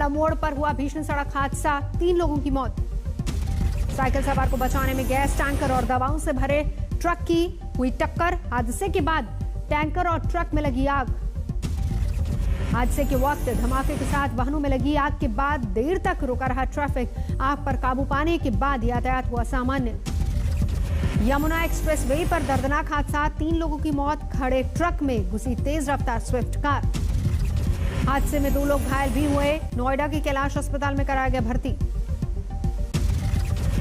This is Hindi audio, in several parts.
वाला मोड़ पर हुआ भीषण सड़क हादसा, 3 लोगों की मौत। साइकिल सवार को बचाने में गैस टैंकर और दवाओं से भरे ट्रक की हुई टक्कर। हादसे के बाद टैंकर और ट्रक में लगी आग। हादसे के वक्त धमाके के साथ वाहनों में लगी आग के बाद देर तक रुका रहा ट्रैफिक। आग पर काबू पाने के बाद यातायात हुआ सामान्य। यमुना एक्सप्रेस वे पर दर्दनाक हादसा, 3 लोगों की मौत। खड़े ट्रक में घुसी तेज रफ्तार स्विफ्ट कार। हादसे में 2 लोग घायल भी हुए। नोएडा के कैलाश अस्पताल में कराया गया भर्ती।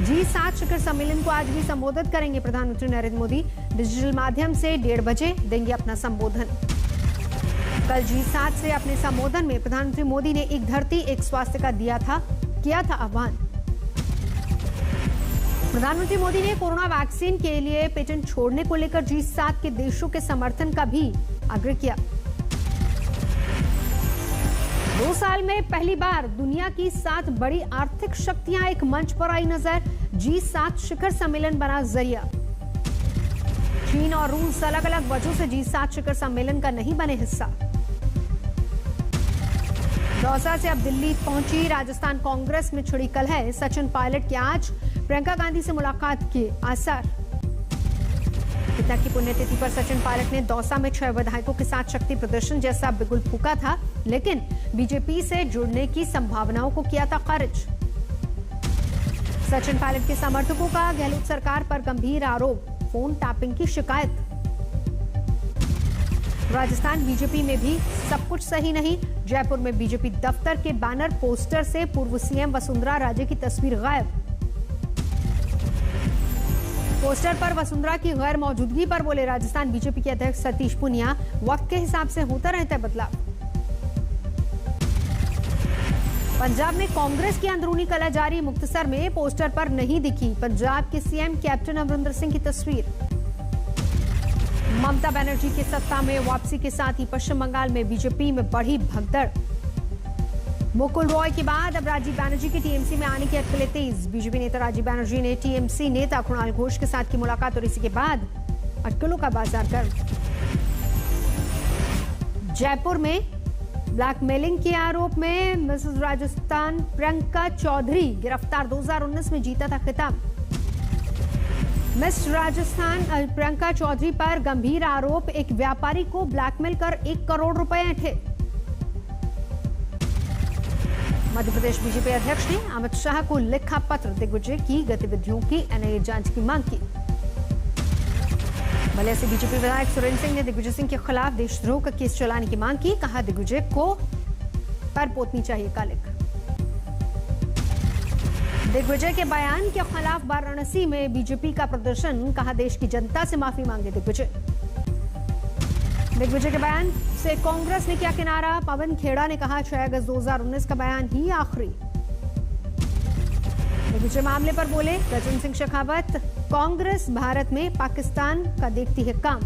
G7 शिखर सम्मेलन को आज भी संबोधित करेंगे प्रधानमंत्री नरेंद्र मोदी। डिजिटल माध्यम से 1:30 बजे देंगे अपना संबोधन। कल G7 से अपने संबोधन में प्रधानमंत्री मोदी ने एक धरती एक स्वास्थ्य का किया था आह्वान। प्रधानमंत्री मोदी ने कोरोना वैक्सीन के लिए पेटेंट छोड़ने को लेकर G7 के देशों के समर्थन का भी आग्रह किया। 2 साल में पहली बार दुनिया की 7 बड़ी आर्थिक शक्तियां एक मंच पर आई नजर। G7 शिखर सम्मेलन बना जरिया। चीन और रूस अलग अलग वजहों से G7 शिखर सम्मेलन का नहीं बने हिस्सा। दौसा से अब दिल्ली पहुंची राजस्थान कांग्रेस में छिड़ी कलह। सचिन पायलट के आज प्रियंका गांधी से मुलाकात के आसार। पिता की पुण्यतिथि पर सचिन पायलट ने दौसा में 6 विधायकों के साथ शक्ति प्रदर्शन जैसा बिगुल फूका था, लेकिन बीजेपी से जुड़ने की संभावनाओं को किया था खारिज। सचिन पायलट के समर्थकों का गहलोत सरकार पर गंभीर आरोप, फोन टैपिंग की शिकायत। राजस्थान बीजेपी में भी सब कुछ सही नहीं। जयपुर में बीजेपी दफ्तर के बैनर पोस्टर से पूर्व सीएम वसुंधरा राजे की तस्वीर गायब। पोस्टर पर वसुंधरा की गैर मौजूदगी पर बोले राजस्थान बीजेपी के अध्यक्ष सतीश पूनिया, वक्त के हिसाब से होता रहता है बदलाव। पंजाब में कांग्रेस की अंदरूनी कलह जारी। मुक्तसर में पोस्टर पर नहीं दिखी पंजाब के सीएम कैप्टन अमरिंदर सिंह की तस्वीर। ममता बनर्जी के सत्ता में वापसी के साथ ही पश्चिम बंगाल में बीजेपी में बढ़ी भगदड़। मुकुल रॉय के बाद अब राजीव बनर्जी के टीएमसी में आने की अटकलें तेज। बीजेपी नेता राजीव बनर्जी ने टीएमसी नेता कुणाल घोष के साथ की मुलाकात और इसी के बाद अटकलों का बाजार गर्म। जयपुर में ब्लैकमेलिंग के आरोप में मिसेस राजस्थान प्रियंका चौधरी गिरफ्तार। 2019 में जीता था खिताब। मिस राजस्थान प्रियंका चौधरी पर गंभीर आरोप, एक व्यापारी को ब्लैकमेल कर 1 करोड़ रुपए ऐंठे। मध्य प्रदेश बीजेपी अध्यक्ष ने अमित शाह को लिखा पत्र, दिग्विजय की गतिविधियों की एनआईए जांच की मांग की। बलिया से बीजेपी विधायक सुरेंद्र सिंह ने दिग्विजय सिंह के खिलाफ देशद्रोह का केस चलाने की मांग की। कहा दिग्विजय को पर पोतनी चाहिए कालिक। दिग्विजय के बयान के खिलाफ वाराणसी में बीजेपी का प्रदर्शन। कहा देश की जनता से माफी मांगे दिग्विजय। दिग्विजय के बयान से कांग्रेस ने किया किनारा। पवन खेड़ा ने कहा 6 अगस्त 2019 का बयान ही आखिरी। दिग्विजय मामले पर बोले गजेंद्र सिंह शेखावत, कांग्रेस भारत में पाकिस्तान का देखती है काम।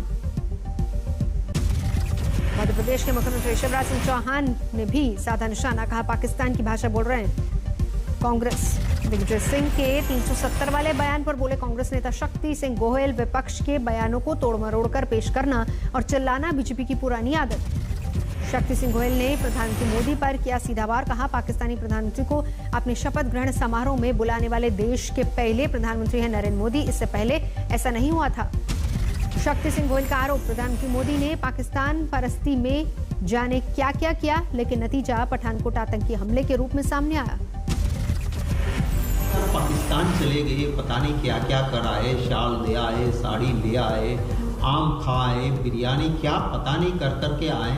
मध्य प्रदेश के मुख्यमंत्री शिवराज सिंह चौहान ने भी साधा निशाना। कहा पाकिस्तान की भाषा बोल रहे हैं कांग्रेस। दिग्विजय सिंह के 370 वाले बयान पर बोले कांग्रेस नेता शक्ति सिंह गोयल, विपक्ष के बयानों को तोड़ मरोड़ कर पेश करना और चिल्लाना बीजेपी की पुरानी आदत। शक्ति सिंह गोयल ने प्रधानमंत्री मोदी पर किया सीधा वार। कहा पाकिस्तानी प्रधानमंत्री को अपने शपथ ग्रहण समारोह में बुलाने वाले देश के पहले प्रधानमंत्री हैं नरेंद्र मोदी, इससे पहले ऐसा नहीं हुआ था। शक्ति सिंह गोयल का आरोप, प्रधानमंत्री मोदी ने पाकिस्तान परस्ती में जाने क्या क्या किया, लेकिन नतीजा पठानकोट आतंकी हमले के रूप में सामने आया। पाकिस्तान चले गए, पता नहीं क्या क्या कर आए, शाल ले आए, साड़ी ले आए, आम खाए, बिरयानी क्या पता नहीं कर करके आए।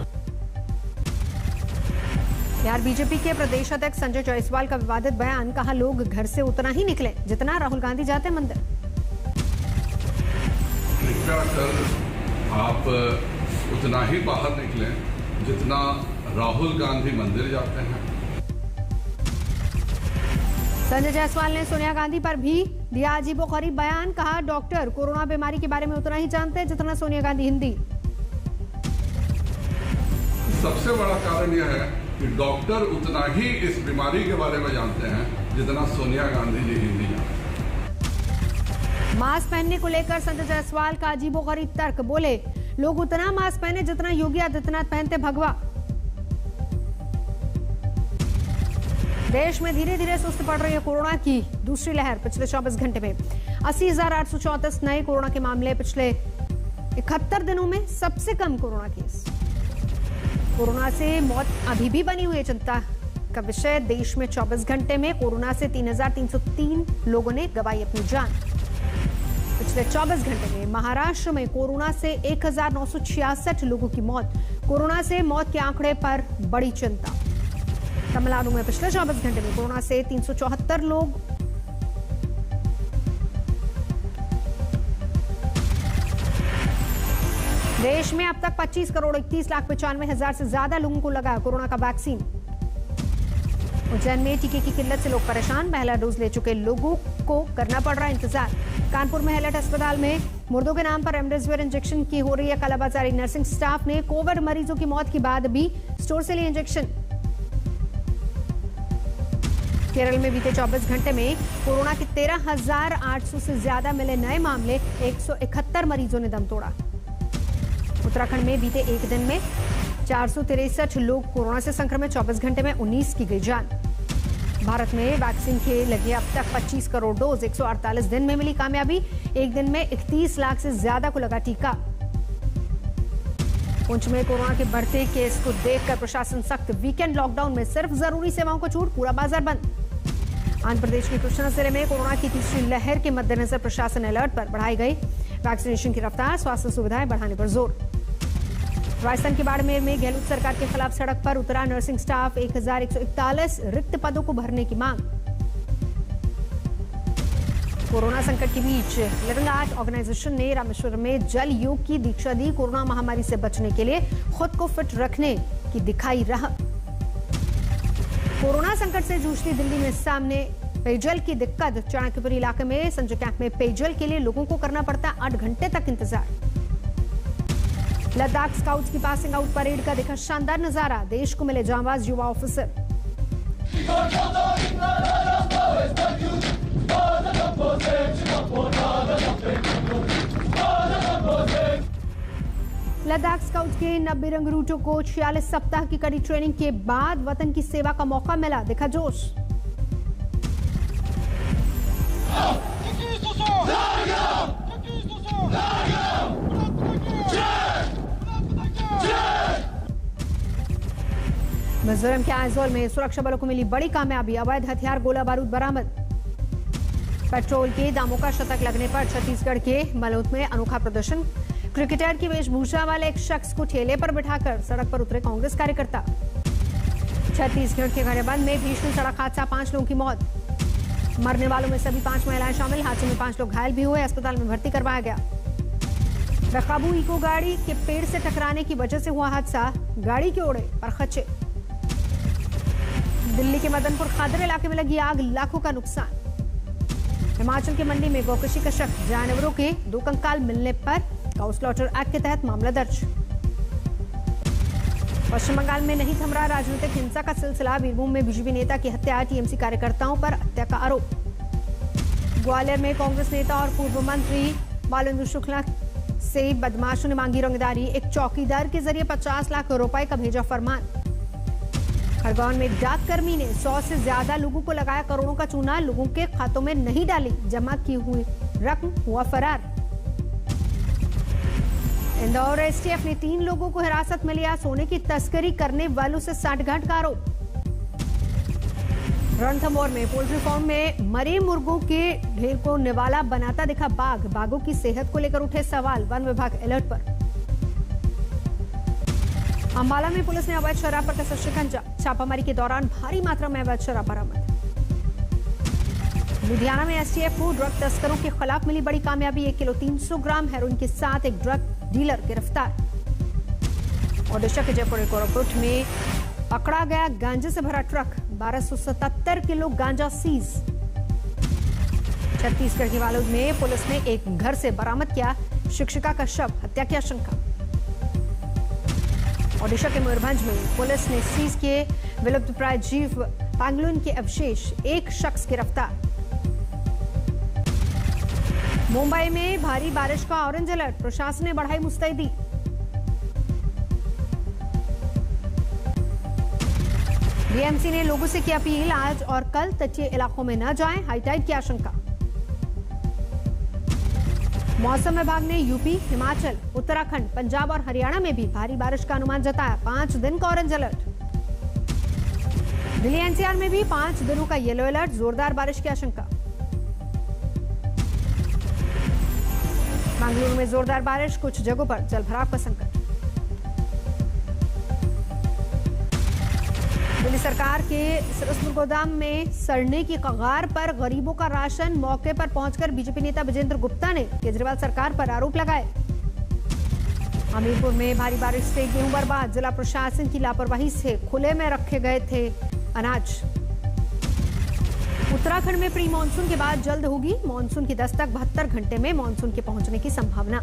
बिहार बीजेपी के प्रदेश अध्यक्ष संजय जायसवाल का विवादित बयान। कहा लोग घर से उतना ही निकले जितना राहुल गांधी जाते मंदिर। कृपया कर आप उतना ही बाहर निकलें जितना राहुल गांधी मंदिर जाते हैं। संजय जायसवाल ने सोनिया गांधी पर भी दिया अजीबोगरीब बयान। कहा डॉक्टर कोरोना बीमारी के बारे में उतना ही जानते हैं जितना सोनिया गांधी हिंदी। सबसे बड़ा कारण यह है कि डॉक्टर उतना ही इस बीमारी के बारे में जानते हैं जितना सोनिया गांधी जी हिंदी जानते हैं। मास्क पहनने को लेकर संजय जायसवाल का अजीबोगरीब तर्क। बोले लोग उतना मास्क पहने जितना योगी आदित्यनाथ पहनते भगवा। देश में धीरे धीरे सुस्त पड़ रही है कोरोना की दूसरी लहर। पिछले 24 घंटे में 80,834 नए कोरोना के मामले। पिछले 71 दिनों में सबसे कम कोरोना केस। कोरोना से मौत अभी भी बनी हुई है चिंता का विषय। देश में 24 घंटे में कोरोना से 3,303 लोगों ने गंवाई अपनी जान। पिछले 24 घंटे में महाराष्ट्र में कोरोना से 1,966 लोगों की मौत। कोरोना से मौत के आंकड़े पर बड़ी चिंता। तमिलनाडु में पिछले 24 घंटे में कोरोना से 374 लोग। देश में अब तक 25,31,95,000 से ज्यादा लोगों को लगा कोरोना का वैक्सीन। उज्जैन में टीके की किल्लत से लोग परेशान। पहला डोज ले चुके लोगों को करना पड़ रहा है इंतजार। कानपुर में हैलट अस्पताल में मुर्दों के नाम पर रेमडेसिविर इंजेक्शन की हो रही है कालाबाजारी। नर्सिंग स्टाफ ने कोविड मरीजों की मौत के बाद भी स्टोर से लिए इंजेक्शन। केरल में बीते 24 घंटे में कोरोना के 13,800 से ज्यादा मिले नए मामले। 171 मरीजों ने दम तोड़ा। उत्तराखंड में बीते एक दिन में 463 लोग कोरोना से संक्रमित। 24 घंटे में 19 की गई जान। भारत में वैक्सीन के लगे अब तक 25 करोड़ डोज। 148 दिन में मिली कामयाबी। एक दिन में 31 लाख से ज्यादा को लगा टीका। पुंछ में कोरोना के बढ़ते केस को देखकर प्रशासन सख्त। वीकेंड लॉकडाउन में सिर्फ जरूरी सेवाओं को छूट। पूरा बाजार बंद। आंध्र प्रदेश के कृष्णा जिले में कोरोना की तीसरी लहर के मद्देनजर प्रशासन अलर्ट पर बढ़ाई गई। वैक्सीनेशन की रफ्तार, स्वास्थ्य सुविधाएं बढ़ाने पर जोर। राजस्थान के बाड़मेर में गहलोत सरकार के खिलाफ सड़क पर उतरा नर्सिंग स्टाफ। 1,141 रिक्त पदों को भरने की मांग। कोरोना संकट के बीच लिविंग आर्ट ऑर्गेनाइजेशन ने रामेश्वरम में जल योग की दीक्षा दी। कोरोना महामारी से बचने के लिए खुद को फिट रखने की दिखाई राह। कोरोना संकट से जूझती दिल्ली में सामने पेयजल की दिक्कत। चाणक्यपुरी इलाके में संजय कैंप में पेयजल के लिए लोगों को करना पड़ता 8 घंटे तक इंतजार। लद्दाख स्काउट्स की पासिंग आउट परेड का देखा शानदार नजारा। देश को मिले जांबाज युवा ऑफिसर। लद्दाख स्काउट्स के 90 रंग रूटों को 46 सप्ताह की कड़ी ट्रेनिंग के बाद वतन की सेवा का मौका मिला। देखा जोश। मिजोरम के आइजोल में सुरक्षा बलों को मिली बड़ी कामयाबी। अवैध हथियार, गोला बारूद बरामद। पेट्रोल के दामों का शतक लगने पर छत्तीसगढ़ के मलोद में अनोखा प्रदर्शन। क्रिकेटर की वेशभूषा वाले एक शख्स को ठेले पर बिठाकर सड़क पर उतरे कांग्रेस कार्यकर्ता। छत्तीसगढ़ के घड़ेबंद में भीषण सड़क हादसा, 5 लोगों की मौत। मरने वालों में सभी 5 महिलाएं शामिल। हादसे में 5 लोग घायल भी हुए। अस्पताल में भर्ती करवाया गया। बेकाबू इको गाड़ी के पेड़ से टकराने की वजह से हुआ हादसा। गाड़ी के ओढ़े पर खच्चे। दिल्ली के मदनपुर खादर इलाके में लगी आग, लाखों का नुकसान। हिमाचल के मंडी में गौकशी का शक। जानवरों के 2 कंकाल मिलने पर काउ स्लॉटर एक्ट के तहत मामला दर्ज। पश्चिम बंगाल में नहीं थम रहा राजनीतिक हिंसा का सिलसिला। बीरभूम में बीजेपी नेता की हत्या, टीएमसी कार्यकर्ताओं पर हत्या का आरोप। ग्वालियर में कांग्रेस नेता और पूर्व मंत्री बालेंद्र शुक्ला से बदमाशों ने मांगी रंगदारी। एक चौकीदार के जरिए 50 लाख रुपए का भेजा फरमान। खरगोन में डाककर्मी ने 100 से ज्यादा लोगों को लगाया करोड़ों का चूना। लोगों के खातों में नहीं डाली, जमा की हुई रकम हुआ फरार। इंदौर एसटीएफ ने 3 लोगों को हिरासत में लिया। सोने की तस्करी करने वालों से सांठगांठ का आरोप। रणथंभौर में पोल्ट्री फार्म में मरे मुर्गों के ढेर को निवाला बनाता दिखा बाघ। बाघों की सेहत को लेकर उठे सवाल। वन विभाग अलर्ट पर। अंबाला में पुलिस ने अवैध शराब पर कसा शिकंजा। छापामारी के दौरान भारी मात्रा में अवैध शराब बरामद। लुधियाना में एसटीएफ को ड्रग तस्करों के खिलाफ मिली बड़ी कामयाबी। 1 किलो 300 ग्राम हेरोइन के साथ एक ड्रग डीलर गिरफ्तार। ओडिशा के जयपुर कोरापुट में पकड़ा गया गांजे से भरा ट्रक। 1277 किलो गांजा सीज। छत्तीसगढ़ के बालोद में पुलिस ने एक घर से बरामद किया शिक्षिका का शव, हत्या की आशंका। ओडिशा के मयूरभंज में पुलिस ने सीज किए विलुप्तप्राय जीव पैंगोलिन के अवशेष। एक शख्स गिरफ्तार। मुंबई में भारी बारिश का ऑरेंज अलर्ट। प्रशासन ने बढ़ाई मुस्तैदी। बीएमसी ने लोगों से की अपील, आज और कल तटीय इलाकों में न जाएं, हाईटाइड की आशंका। मौसम विभाग ने यूपी, हिमाचल, उत्तराखंड, पंजाब और हरियाणा में भी भारी बारिश का अनुमान जताया, 5 दिन का ऑरेंज अलर्ट। दिल्ली एनसीआर में भी 5 दिनों का येलो अलर्ट, जोरदार बारिश की आशंका। बेंगलुरु में जोरदार बारिश, कुछ जगहों पर जलभराव का संकट। दिल्ली सरकार के सरसपुर गोदाम में सड़ने की कगार पर गरीबों का राशन, मौके पर पहुंचकर बीजेपी नेता विजेंद्र गुप्ता ने केजरीवाल सरकार पर आरोप लगाए। हमीरपुर में भारी बारिश से गेहूं बर्बाद, जिला प्रशासन की लापरवाही से खुले में रखे गए थे अनाज। उत्तराखंड में प्री मानसून के बाद जल्द होगी मानसून की दस्तक, 72 घंटे में मानसून के पहुंचने की संभावना।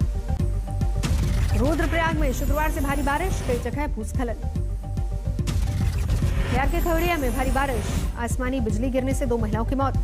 रुद्रप्रयाग में शुक्रवार से भारी बारिश, कई जगह भूस्खलन। बिहार के खगड़िया में भारी बारिश, आसमानी बिजली गिरने से 2 महिलाओं की मौत।